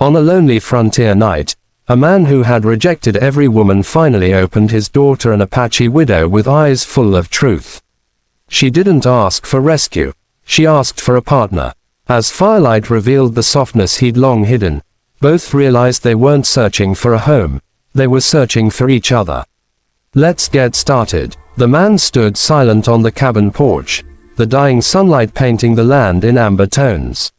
On a lonely frontier night, a man who had rejected every woman finally opened his door to an Apache widow with eyes full of truth. She didn't ask for rescue. She asked for a partner. As firelight revealed the softness he'd long hidden, both realized they weren't searching for a home, they were searching for each other. Let's get started. The man stood silent on the cabin porch, the dying sunlight painting the land in amber tones.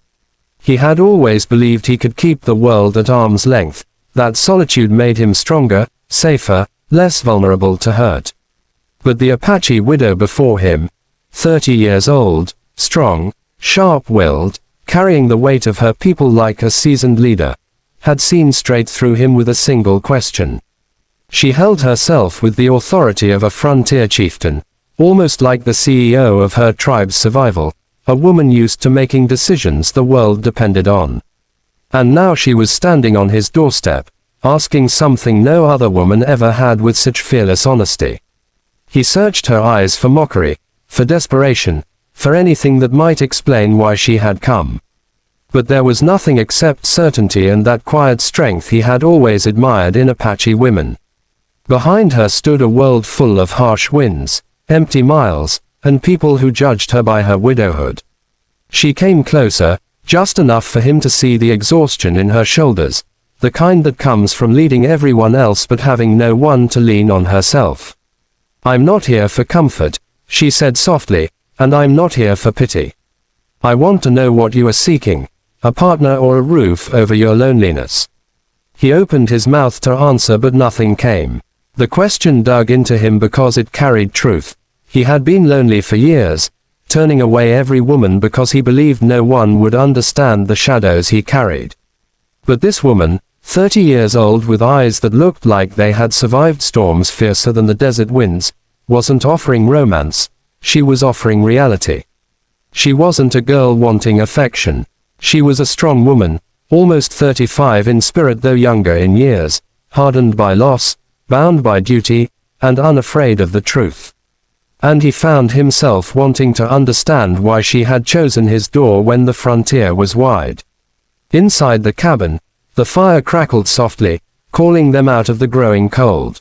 He had always believed he could keep the world at arm's length, that solitude made him stronger, safer, less vulnerable to hurt. But the Apache widow before him, 30 years old, strong, sharp-willed, carrying the weight of her people like a seasoned leader, had seen straight through him with a single question. She held herself with the authority of a frontier chieftain, almost like the CEO of her tribe's survival, a woman used to making decisions the world depended on. And now she was standing on his doorstep, asking something no other woman ever had with such fearless honesty. He searched her eyes for mockery, for desperation, for anything that might explain why she had come. But there was nothing except certainty and that quiet strength he had always admired in Apache women. Behind her stood a world full of harsh winds, empty miles, and people who judged her by her widowhood. She came closer, just enough for him to see the exhaustion in her shoulders, the kind that comes from leading everyone else but having no one to lean on herself. "I'm not here for comfort," she said softly, "and I'm not here for pity. I want to know what you are seeking, a partner or a roof over your loneliness." He opened his mouth to answer but nothing came. The question dug into him because it carried truth. He had been lonely for years, turning away every woman because he believed no one would understand the shadows he carried. But this woman, 30 years old with eyes that looked like they had survived storms fiercer than the desert winds, wasn't offering romance, she was offering reality. She wasn't a girl wanting affection. She was a strong woman, almost 35 in spirit though younger in years, hardened by loss, bound by duty, and unafraid of the truth. And he found himself wanting to understand why she had chosen his door when the frontier was wide. Inside the cabin, the fire crackled softly, calling them out of the growing cold.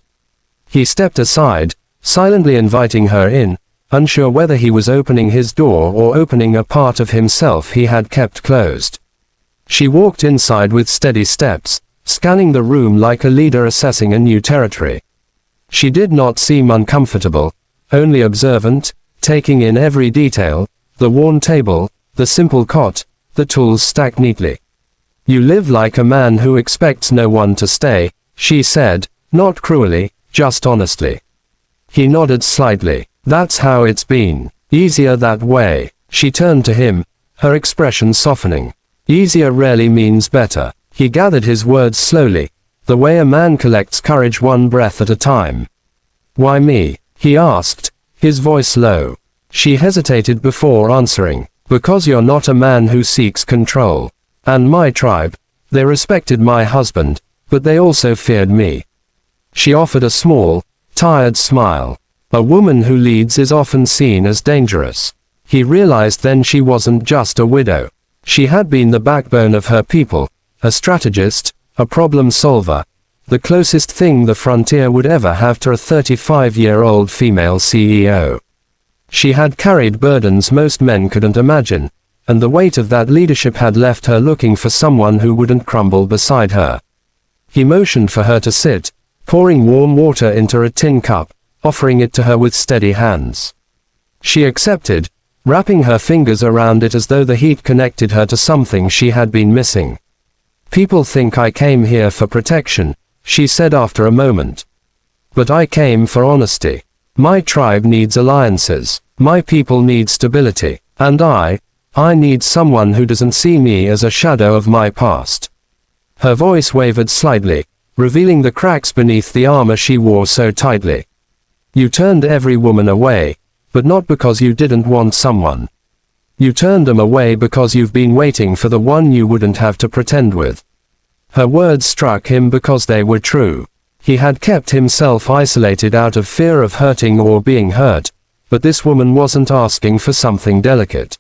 He stepped aside, silently inviting her in, unsure whether he was opening his door or opening a part of himself he had kept closed. She walked inside with steady steps, scanning the room like a leader assessing a new territory. She did not seem uncomfortable, only observant, taking in every detail, the worn table, the simple cot, the tools stacked neatly. "You live like a man who expects no one to stay," she said, not cruelly, just honestly. He nodded slightly. "That's how it's been. Easier that way." She turned to him, her expression softening. "Easier rarely means better." He gathered his words slowly, the way a man collects courage one breath at a time. "Why me?" he asked, his voice low. She hesitated before answering. "Because you're not a man who seeks control. And my tribe, they respected my husband, but they also feared me." She offered a small, tired smile. "A woman who leads is often seen as dangerous." He realized then she wasn't just a widow. She had been the backbone of her people, a strategist, a problem solver, the closest thing the frontier would ever have to a 35-year-old female CEO. She had carried burdens most men couldn't imagine, and the weight of that leadership had left her looking for someone who wouldn't crumble beside her. He motioned for her to sit, pouring warm water into a tin cup, offering it to her with steady hands. She accepted, wrapping her fingers around it as though the heat connected her to something she had been missing. "People think I came here for protection," she said after a moment. "But I came for honesty. My tribe needs alliances. My people need stability. And I need someone who doesn't see me as a shadow of my past." Her voice wavered slightly, revealing the cracks beneath the armor she wore so tightly. "You turned every woman away, but not because you didn't want someone. You turned them away because you've been waiting for the one you wouldn't have to pretend with." Her words struck him because they were true. He had kept himself isolated out of fear of hurting or being hurt, but this woman wasn't asking for something delicate.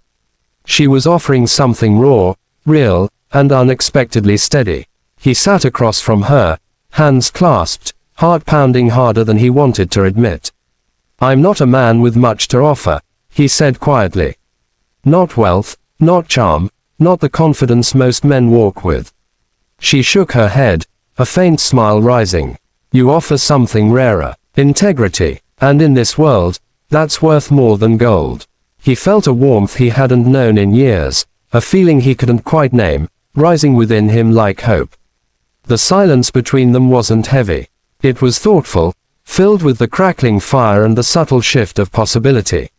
She was offering something raw, real, and unexpectedly steady. He sat across from her, hands clasped, heart pounding harder than he wanted to admit. "I'm not a man with much to offer," he said quietly. "Not wealth, not charm, not the confidence most men walk with." She shook her head, a faint smile rising. "You offer something rarer, integrity, and in this world, that's worth more than gold." He felt a warmth he hadn't known in years, a feeling he couldn't quite name, rising within him like hope. The silence between them wasn't heavy. It was thoughtful, filled with the crackling fire and the subtle shift of possibility.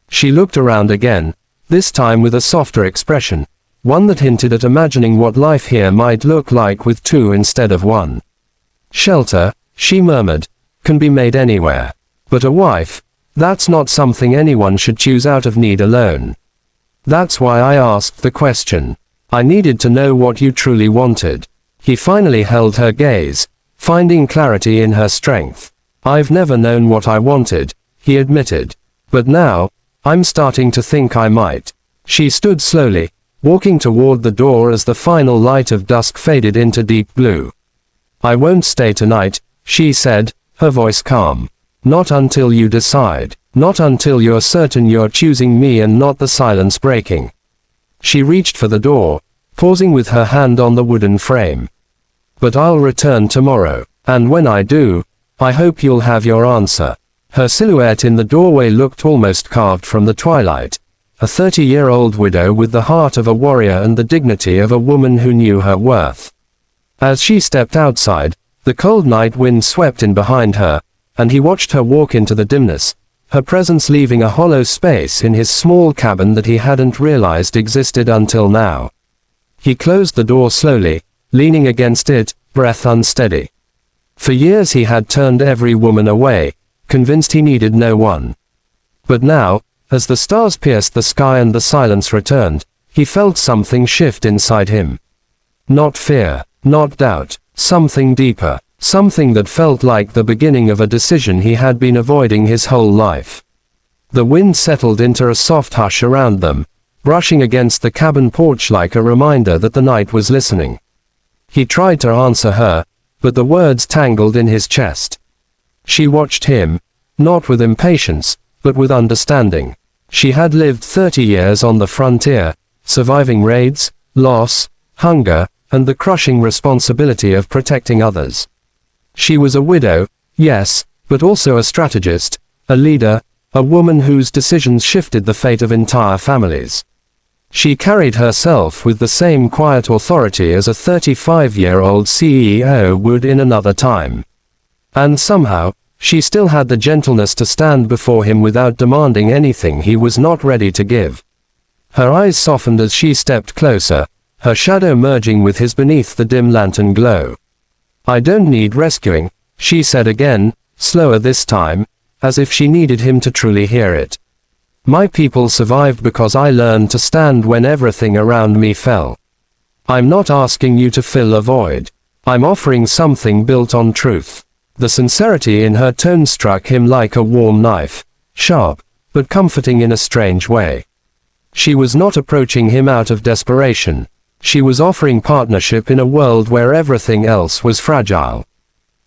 She looked around again, this time with a softer expression, one that hinted at imagining what life here might look like with two instead of one. "Shelter," she murmured, "can be made anywhere. But a wife, that's not something anyone should choose out of need alone. That's why I asked the question. I needed to know what you truly wanted." He finally held her gaze, finding clarity in her strength. "I've never known what I wanted," he admitted. "But now, I'm starting to think I might." She stood slowly, walking toward the door as the final light of dusk faded into deep blue. "I won't stay tonight," she said, her voice calm. "Not until you decide. Not until you're certain you're choosing me and not the silence breaking." She reached for the door, pausing with her hand on the wooden frame. "But I'll return tomorrow, and when I do, I hope you'll have your answer." Her silhouette in the doorway looked almost carved from the twilight, a 30-year-old widow with the heart of a warrior and the dignity of a woman who knew her worth. As she stepped outside, the cold night wind swept in behind her, and he watched her walk into the dimness, her presence leaving a hollow space in his small cabin that he hadn't realized existed until now. He closed the door slowly, leaning against it, breath unsteady. For years he had turned every woman away, convinced he needed no one. But now, as the stars pierced the sky and the silence returned, he felt something shift inside him. Not fear, not doubt, something deeper, something that felt like the beginning of a decision he had been avoiding his whole life. The wind settled into a soft hush around them, brushing against the cabin porch like a reminder that the night was listening. He tried to answer her, but the words tangled in his chest. She watched him, not with impatience, but with understanding. She had lived 30 years on the frontier, surviving raids, loss, hunger, and the crushing responsibility of protecting others. She was a widow, yes, but also a strategist, a leader, a woman whose decisions shifted the fate of entire families. She carried herself with the same quiet authority as a 35-year-old CEO would in another time. And somehow, she still had the gentleness to stand before him without demanding anything he was not ready to give. Her eyes softened as she stepped closer, her shadow merging with his beneath the dim lantern glow. "I don't need rescuing," she said again, slower this time, as if she needed him to truly hear it. "My people survived because I learned to stand when everything around me fell. I'm not asking you to fill a void. I'm offering something built on truth." The sincerity in her tone struck him like a warm knife, sharp, but comforting in a strange way. She was not approaching him out of desperation. She was offering partnership in a world where everything else was fragile.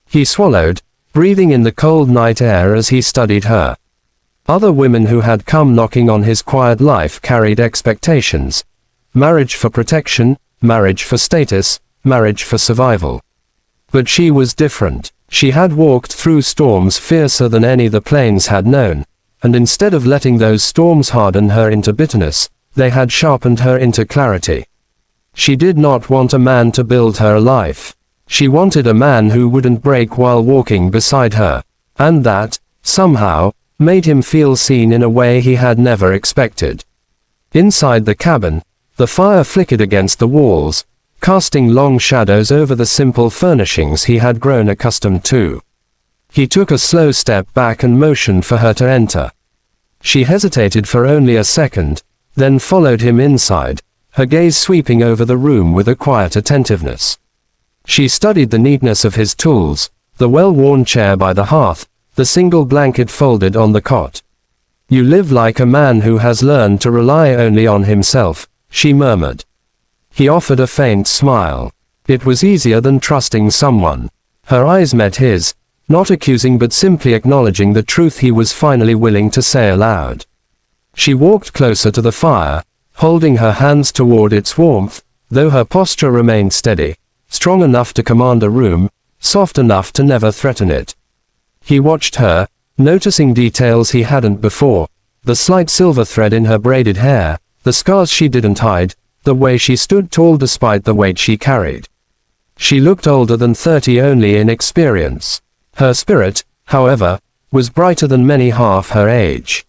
He swallowed, breathing in the cold night air as he studied her. Other women who had come knocking on his quiet life carried expectations. Marriage for protection, marriage for status, marriage for survival. But she was different. She had walked through storms fiercer than any the plains had known, and instead of letting those storms harden her into bitterness, they had sharpened her into clarity. She did not want a man to build her a life. She wanted a man who wouldn't break while walking beside her, and that, somehow, made him feel seen in a way he had never expected. Inside the cabin, the fire flickered against the walls, casting long shadows over the simple furnishings he had grown accustomed to. He took a slow step back and motioned for her to enter. She hesitated for only a second, then followed him inside, her gaze sweeping over the room with a quiet attentiveness. She studied the neatness of his tools, the well-worn chair by the hearth, the single blanket folded on the cot. "You live like a man who has learned to rely only on himself," she murmured. He offered a faint smile. It was easier than trusting someone. Her eyes met his, not accusing but simply acknowledging the truth he was finally willing to say aloud. She walked closer to the fire, holding her hands toward its warmth, though her posture remained steady, strong enough to command a room, soft enough to never threaten it. He watched her, noticing details he hadn't before, the slight silver thread in her braided hair, the scars she didn't hide, the way she stood tall despite the weight she carried. She looked older than 30 only in experience. Her spirit, however, was brighter than many half her age.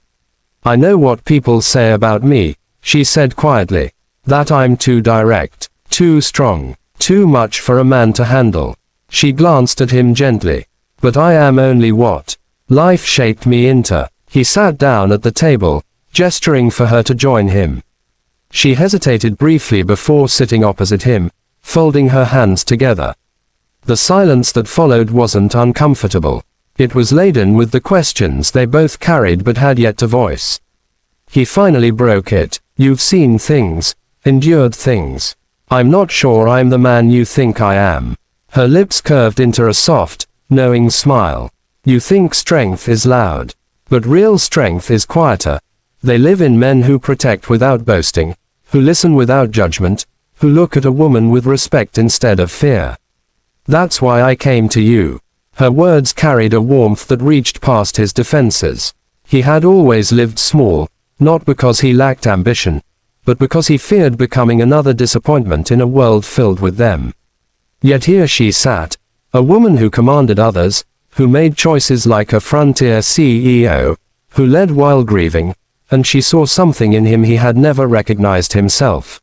I know what people say about me, she said quietly. That I'm too direct, too strong, too much for a man to handle. She glanced at him gently. But I am only what life shaped me into. He sat down at the table, gesturing for her to join him. She hesitated briefly before sitting opposite him, folding her hands together. The silence that followed wasn't uncomfortable. It was laden with the questions they both carried but had yet to voice. He finally broke it. You've seen things, endured things. I'm not sure I'm the man you think I am. Her lips curved into a soft, knowing smile. You think strength is loud. But real strength is quieter. They live in men who protect without boasting, who listen without judgment, who look at a woman with respect instead of fear. That's why I came to you. Her words carried a warmth that reached past his defenses. He had always lived small, not because he lacked ambition, but because he feared becoming another disappointment in a world filled with them. Yet here she sat, a woman who commanded others, who made choices like a frontier CEO, who led while grieving, and she saw something in him he had never recognized himself.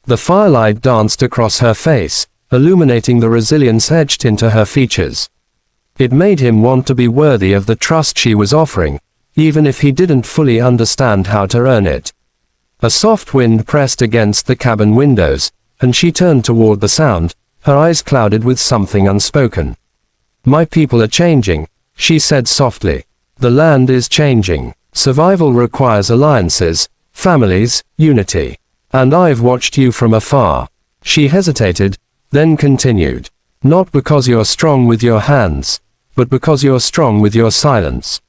The firelight danced across her face, illuminating the resilience etched into her features. It made him want to be worthy of the trust she was offering, even if he didn't fully understand how to earn it. A soft wind pressed against the cabin windows, and she turned toward the sound, her eyes clouded with something unspoken. My people are changing, she said softly. The land is changing. Survival requires alliances, families, unity. And I've watched you from afar. She hesitated, then continued. Not because you're strong with your hands, but because you're strong with your silence.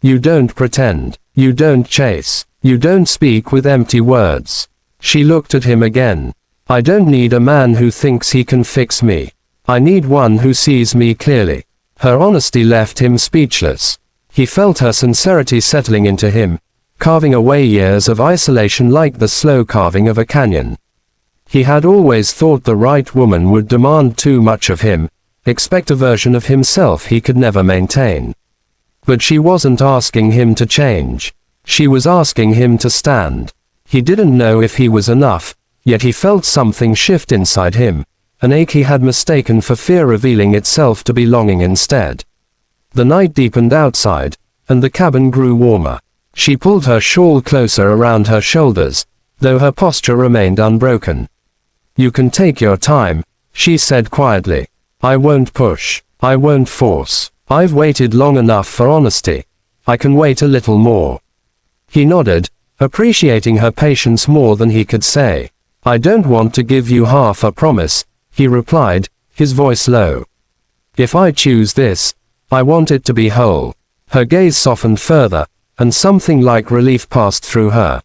You don't pretend. You don't chase. You don't speak with empty words. She looked at him again. I don't need a man who thinks he can fix me. I need one who sees me clearly. Her honesty left him speechless. He felt her sincerity settling into him, carving away years of isolation like the slow carving of a canyon. He had always thought the right woman would demand too much of him, expect a version of himself he could never maintain. But she wasn't asking him to change. She was asking him to stand. He didn't know if he was enough, yet he felt something shift inside him, an ache he had mistaken for fear revealing itself to be longing instead. The night deepened outside, and the cabin grew warmer. She pulled her shawl closer around her shoulders, though her posture remained unbroken. You can take your time, she said quietly. I won't push. I won't force. I've waited long enough for honesty. I can wait a little more. He nodded, appreciating her patience more than he could say. I don't want to give you half a promise, he replied, his voice low. If I choose this, I want it to be whole. Her gaze softened further, and something like relief passed through her.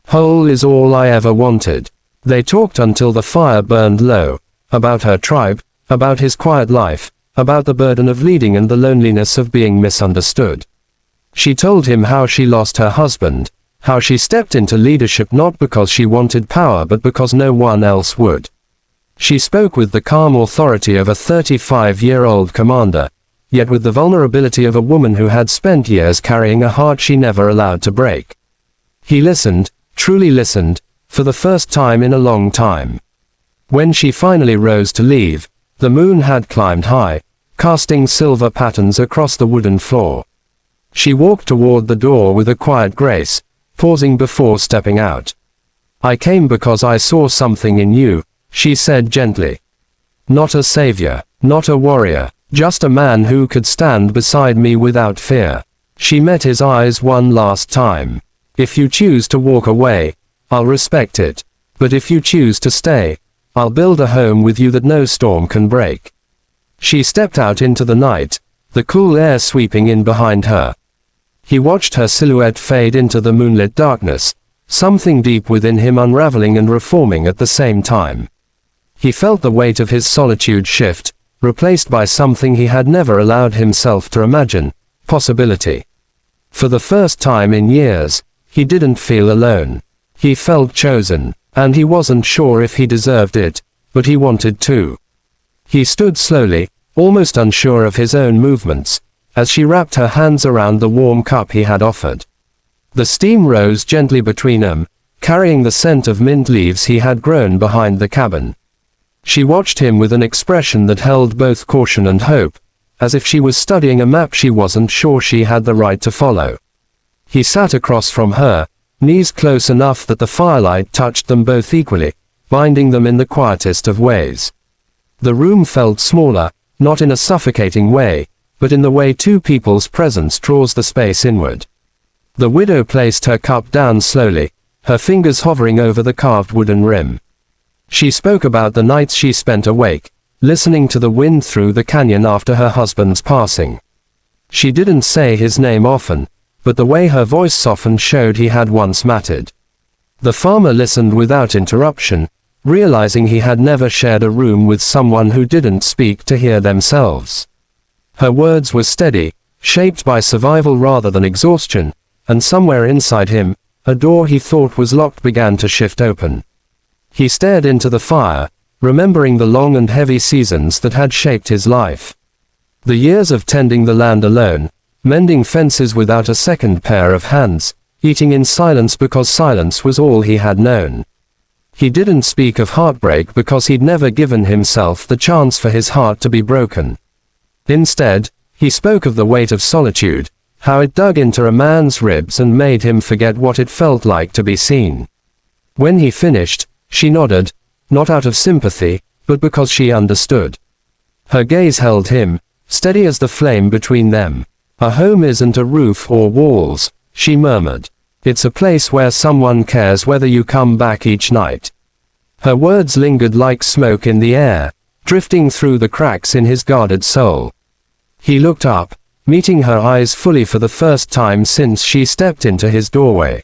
Whole is all I ever wanted. They talked until the fire burned low, about her tribe, about his quiet life, about the burden of leading and the loneliness of being misunderstood. She told him how she lost her husband, how she stepped into leadership not because she wanted power but because no one else would. She spoke with the calm authority of a 35-year-old commander, yet with the vulnerability of a woman who had spent years carrying a heart she never allowed to break. He listened, truly listened, for the first time in a long time. When she finally rose to leave, the moon had climbed high, casting silver patterns across the wooden floor. She walked toward the door with a quiet grace, pausing before stepping out. I came because I saw something in you, she said gently. Not a savior, not a warrior, just a man who could stand beside me without fear. She met his eyes one last time. If you choose to walk away, I'll respect it. But if you choose to stay, I'll build a home with you that no storm can break. She stepped out into the night, the cool air sweeping in behind her. He watched her silhouette fade into the moonlit darkness, something deep within him unraveling and reforming at the same time. He felt the weight of his solitude shift, replaced by something he had never allowed himself to imagine, possibility. For the first time in years, he didn't feel alone. He felt chosen, and he wasn't sure if he deserved it, but he wanted to. He stood slowly, almost unsure of his own movements, as she wrapped her hands around the warm cup he had offered. The steam rose gently between them, carrying the scent of mint leaves he had grown behind the cabin. She watched him with an expression that held both caution and hope, as if she was studying a map she wasn't sure she had the right to follow. He sat across from her, knees close enough that the firelight touched them both equally, binding them in the quietest of ways. The room felt smaller, not in a suffocating way, but in the way two people's presence draws the space inward. The widow placed her cup down slowly, her fingers hovering over the carved wooden rim. She spoke about the nights she spent awake, listening to the wind through the canyon after her husband's passing. She didn't say his name often, but the way her voice softened showed he had once mattered. The farmer listened without interruption, realizing he had never shared a room with someone who didn't speak to hear themselves. Her words were steady, shaped by survival rather than exhaustion, and somewhere inside him, a door he thought was locked began to shift open. He stared into the fire, remembering the long and heavy seasons that had shaped his life. The years of tending the land alone, mending fences without a second pair of hands, eating in silence because silence was all he had known. He didn't speak of heartbreak because he'd never given himself the chance for his heart to be broken. Instead, he spoke of the weight of solitude, how it dug into a man's ribs and made him forget what it felt like to be seen. When he finished, she nodded, not out of sympathy, but because she understood. Her gaze held him, steady as the flame between them. A home isn't a roof or walls, she murmured. It's a place where someone cares whether you come back each night. Her words lingered like smoke in the air, drifting through the cracks in his guarded soul. He looked up, meeting her eyes fully for the first time since she stepped into his doorway.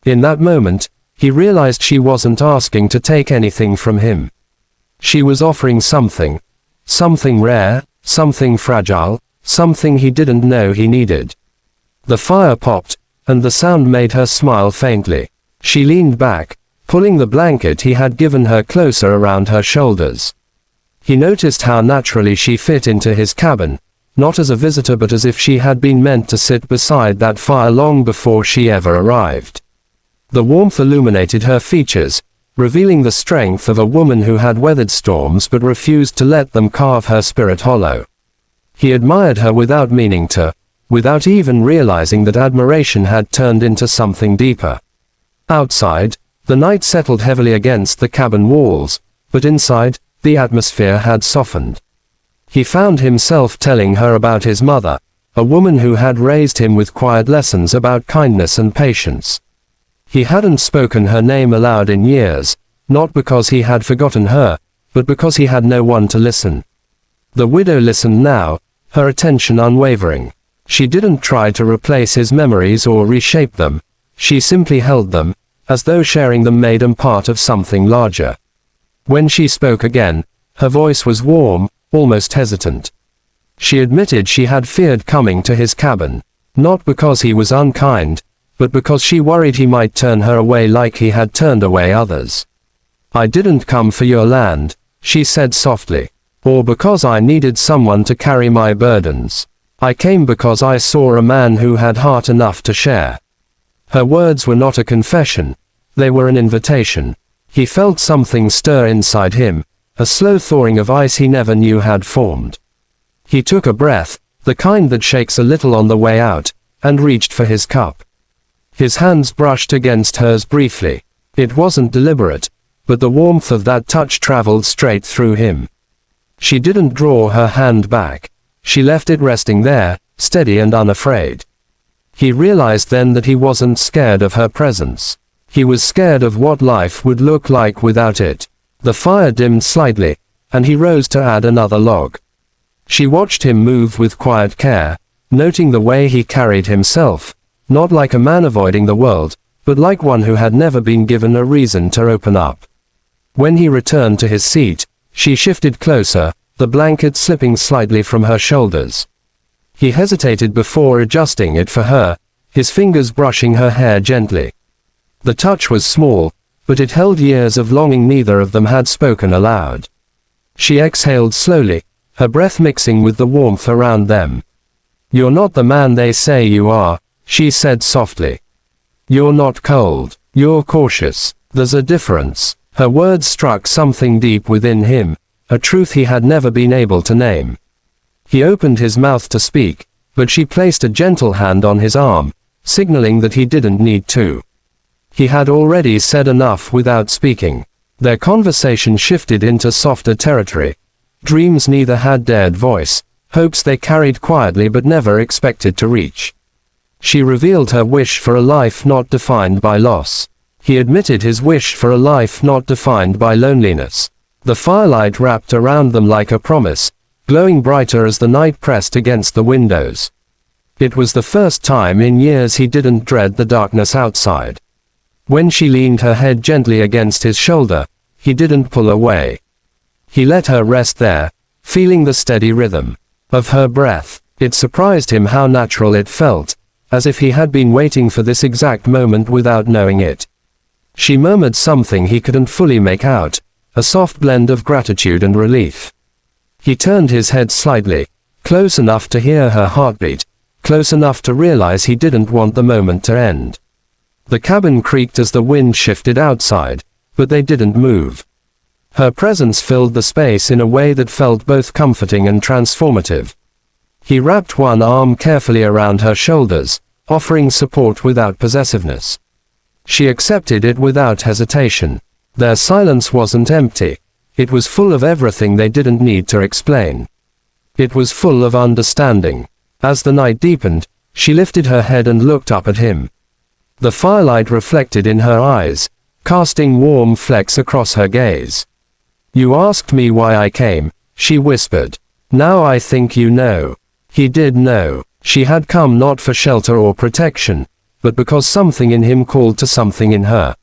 In that moment, he realized she wasn't asking to take anything from him. She was offering something. Something rare, something fragile, something he didn't know he needed. The fire popped, and the sound made her smile faintly. She leaned back, pulling the blanket he had given her closer around her shoulders. He noticed how naturally she fit into his cabin, not as a visitor but as if she had been meant to sit beside that fire long before she ever arrived. The warmth illuminated her features, revealing the strength of a woman who had weathered storms but refused to let them carve her spirit hollow. He admired her without meaning to, without even realizing that admiration had turned into something deeper. Outside, the night settled heavily against the cabin walls, but inside, the atmosphere had softened. He found himself telling her about his mother, a woman who had raised him with quiet lessons about kindness and patience. He hadn't spoken her name aloud in years, not because he had forgotten her, but because he had no one to listen. The widow listened now, her attention unwavering. She didn't try to replace his memories or reshape them, she simply held them, as though sharing them made them part of something larger. When she spoke again, her voice was warm, almost hesitant. She admitted she had feared coming to his cabin, not because he was unkind, but because she worried he might turn her away like he had turned away others. I didn't come for your land, she said softly, or because I needed someone to carry my burdens. I came because I saw a man who had heart enough to share. Her words were not a confession, they were an invitation. He felt something stir inside him, a slow thawing of ice he never knew had formed. He took a breath, the kind that shakes a little on the way out, and reached for his cup. His hands brushed against hers briefly. It wasn't deliberate, but the warmth of that touch traveled straight through him. She didn't draw her hand back. She left it resting there, steady and unafraid. He realized then that he wasn't scared of her presence. He was scared of what life would look like without it. The fire dimmed slightly, and he rose to add another log. She watched him move with quiet care, noting the way he carried himself, not like a man avoiding the world, but like one who had never been given a reason to open up. When he returned to his seat, she shifted closer, the blanket slipping slightly from her shoulders. He hesitated before adjusting it for her, his fingers brushing her hair gently. The touch was small, but it held years of longing neither of them had spoken aloud. She exhaled slowly, her breath mixing with the warmth around them. "You're not the man they say you are," she said softly. "You're not cold. You're cautious. There's a difference." Her words struck something deep within him, a truth he had never been able to name. He opened his mouth to speak, but she placed a gentle hand on his arm, signaling that he didn't need to. He had already said enough without speaking. Their conversation shifted into softer territory. Dreams neither had dared voice, hopes they carried quietly but never expected to reach. She revealed her wish for a life not defined by loss. He admitted his wish for a life not defined by loneliness. The firelight wrapped around them like a promise, glowing brighter as the night pressed against the windows. It was the first time in years he didn't dread the darkness outside. When she leaned her head gently against his shoulder, he didn't pull away. He let her rest there, feeling the steady rhythm of her breath. It surprised him how natural it felt, as if he had been waiting for this exact moment without knowing it. She murmured something he couldn't fully make out, a soft blend of gratitude and relief. He turned his head slightly, close enough to hear her heartbeat, close enough to realize he didn't want the moment to end. The cabin creaked as the wind shifted outside, but they didn't move. Her presence filled the space in a way that felt both comforting and transformative. He wrapped one arm carefully around her shoulders, offering support without possessiveness. She accepted it without hesitation. Their silence wasn't empty. It was full of everything they didn't need to explain. It was full of understanding. As the night deepened, she lifted her head and looked up at him. The firelight reflected in her eyes, casting warm flecks across her gaze. "You asked me why I came," she whispered. "Now I think you know." He did know. She had come not for shelter or protection, but because something in him called to something in her.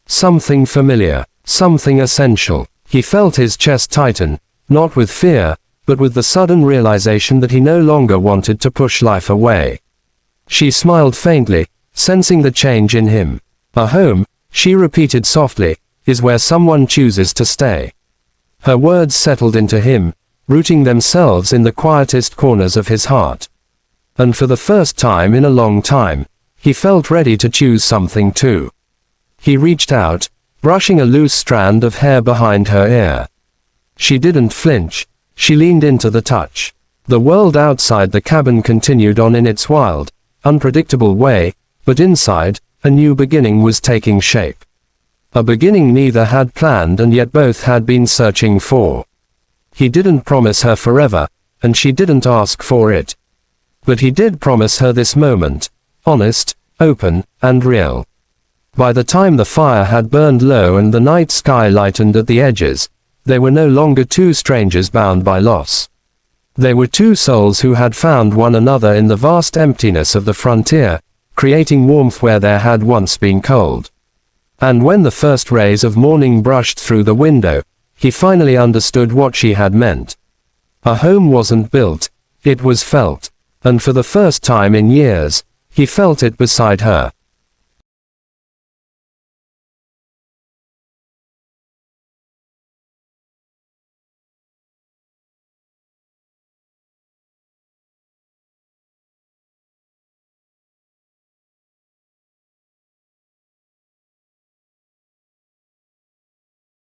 Something familiar, something essential. He felt his chest tighten, not with fear, but with the sudden realization that he no longer wanted to push life away. She smiled faintly, sensing the change in him. "A home," she repeated softly, "is where someone chooses to stay." Her words settled into him, rooting themselves in the quietest corners of his heart. And for the first time in a long time, he felt ready to choose something too. He reached out, brushing a loose strand of hair behind her ear. She didn't flinch, she leaned into the touch. The world outside the cabin continued on in its wild, unpredictable way, but inside, a new beginning was taking shape. A beginning neither had planned and yet both had been searching for. He didn't promise her forever, and she didn't ask for it. But he did promise her this moment, honest, open, and real. By the time the fire had burned low and the night sky lightened at the edges, they were no longer two strangers bound by loss. They were two souls who had found one another in the vast emptiness of the frontier, creating warmth where there had once been cold. And when the first rays of morning brushed through the window, he finally understood what she had meant. A home wasn't built, it was felt. And for the first time in years, he felt it beside her.